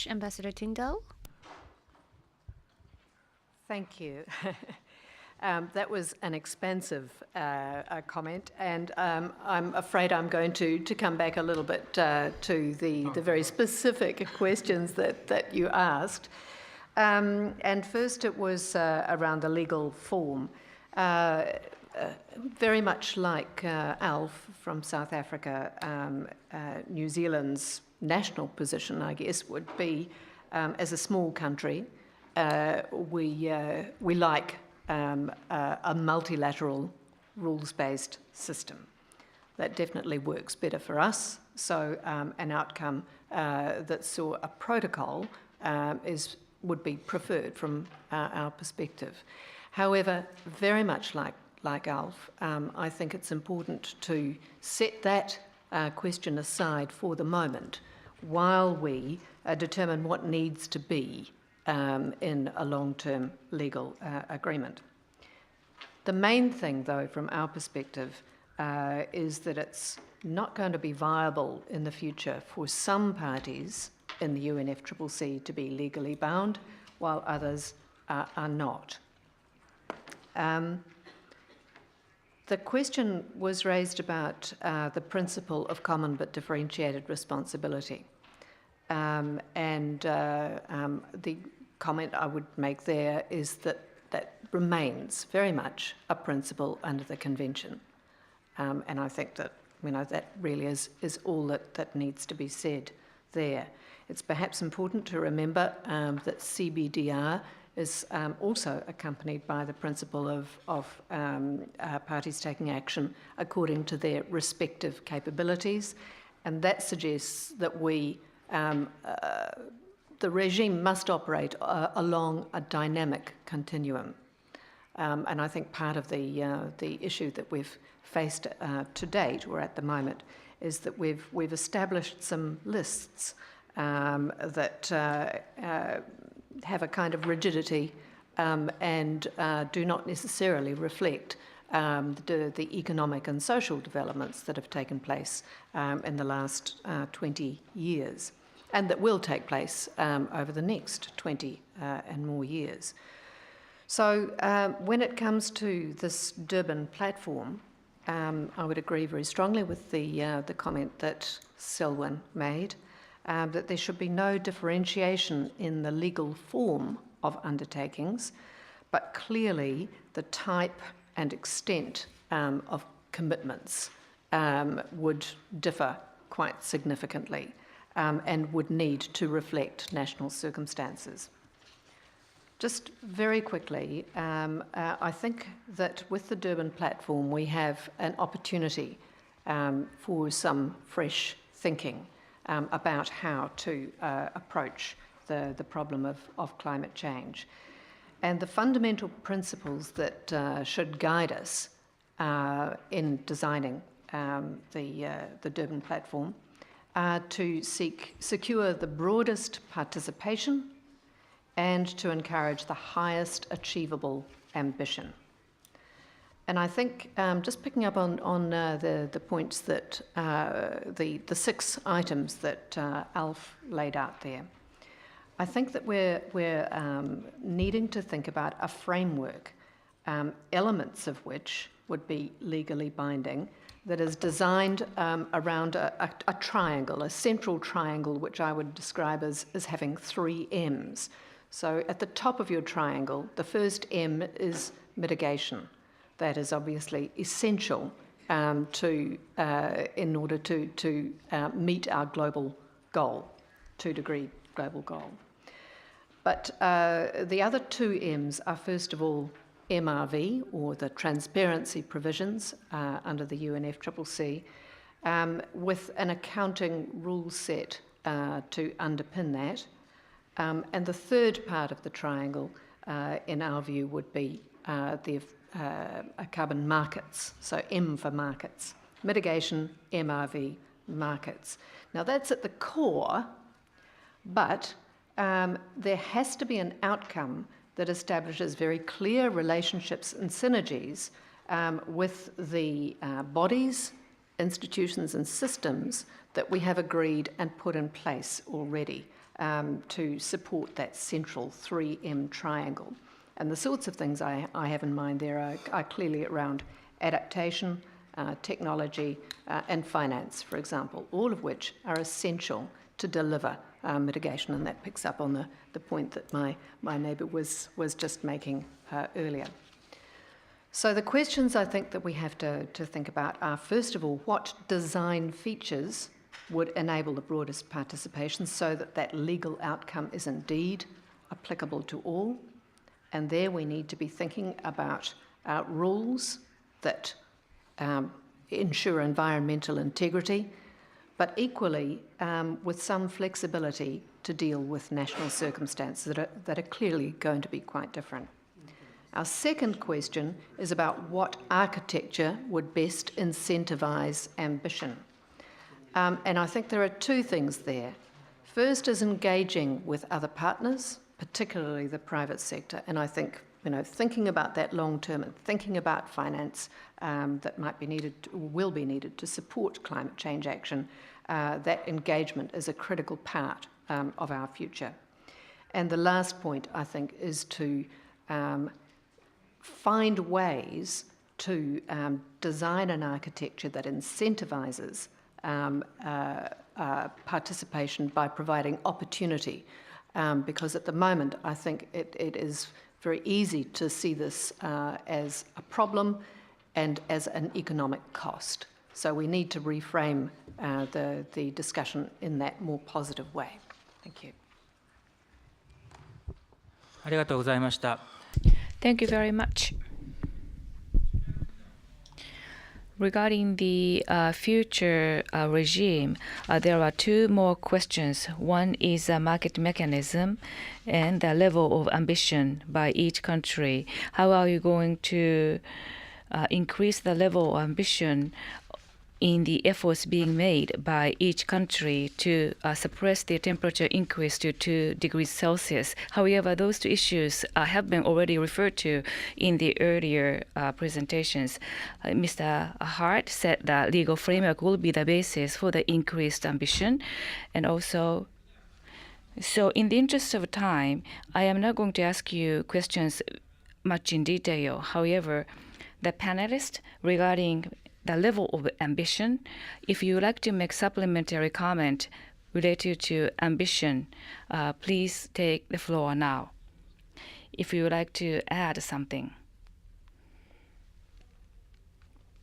much, Ambassador Tyndall. Thank you. That was an expansive comment, and I'm afraid I'm going to come back a little bit to the very specific questions that you asked. And first it was around the legal form. Very much like Alf from South Africa, New Zealand's national position, I guess, would be, as a small country, we like a multilateral rules-based system. That definitely works better for us. So an outcome that saw a protocol would be preferred from our perspective. However, very much like Alf, I think it's important to set that question aside for the moment while we determine what needs to be in a long-term legal agreement. The main thing, though, from our perspective, is that it's not going to be viable in the future for some parties in the UNFCCC to be legally bound, while others are not. The question was raised about the principle of common but differentiated responsibility. The comment I would make there is that that remains very much a principle under the Convention. And I think that, that really is all that needs to be said there. It's perhaps important to remember that CBDR is also accompanied by the principle of parties taking action according to their respective capabilities, and that suggests that the regime must operate along a dynamic continuum. And I think part of the issue that we've faced to date, or at the moment, is that we've established some lists that have a kind of rigidity and do not necessarily reflect the economic and social developments that have taken place in the last 20 years, and that will take place over the next 20 and more years. So when it comes to this Durban platform, I would agree very strongly with the comment that Selwyn made, that there should be no differentiation in the legal form of undertakings, but clearly the type and extent of commitments would differ quite significantly and would need to reflect national circumstances. Just very quickly, I think that with the Durban platform we have an opportunity for some fresh thinking about how to approach the problem of climate change. And the fundamental principles that should guide us in designing the Durban platform are to secure the broadest participation and to encourage the highest achievable ambition. And I think, just picking up on the points that, the 6 items that Alf laid out there, I think that we're needing to think about a framework, elements of which would be legally binding, that is designed around a triangle, a central triangle, which I would describe as having 3 M's. So at the top of your triangle, the first M is mitigation. That is obviously essential in order to meet our global goal, 2-degree global goal. But the other 2 M's are, first of all, MRV, or the transparency provisions under the UNFCCC, with an accounting rule set to underpin that. And the third part of the triangle, in our view, would be the carbon markets, so M for markets. Mitigation, MRV, markets. Now that's at the core, but there has to be an outcome that establishes very clear relationships and synergies with the bodies, institutions and systems that we have agreed and put in place already to support that central 3M triangle. And the sorts of things I have in mind there are clearly around adaptation, technology, and finance, for example, all of which are essential to deliver mitigation. And that picks up on the point that my neighbour was just making earlier. So the questions I think that we have to think about are, first of all, what design features would enable the broadest participation so that that legal outcome is indeed applicable to all. And there we need to be thinking about rules that ensure environmental integrity, but equally with some flexibility to deal with national circumstances that are clearly going to be quite different. Our second question is about what architecture would best incentivise ambition. And I think there are two things there. First is engaging with other partners, particularly the private sector. And I think, thinking about that long term and thinking about finance that might be needed, will be needed to support climate change action, that engagement is a critical part of our future. And the last point, I think, is to find ways to design an architecture that incentivises participation by providing opportunity. Because at the moment, I think it is very easy to see this as a problem and as an economic cost. So we need to reframe the discussion in that more positive way. Thank you. ありがとうございました。 Thank you very much. Regarding the future regime, there are two more questions. One is a market mechanism and the level of ambition by each country. How are you going to increase the level of ambition in the efforts being made by each country to suppress the temperature increase to 2 degrees Celsius? However, those two issues have been already referred to in the earlier presentations. Mr. Hart said that legal framework will be the basis for the increased ambition. And also, so in the interest of time, I am not going to ask you questions much in detail. However, the panelists regarding the level of ambition, if you would like to make supplementary comment related to ambition, please take the floor now. If you would like to add something.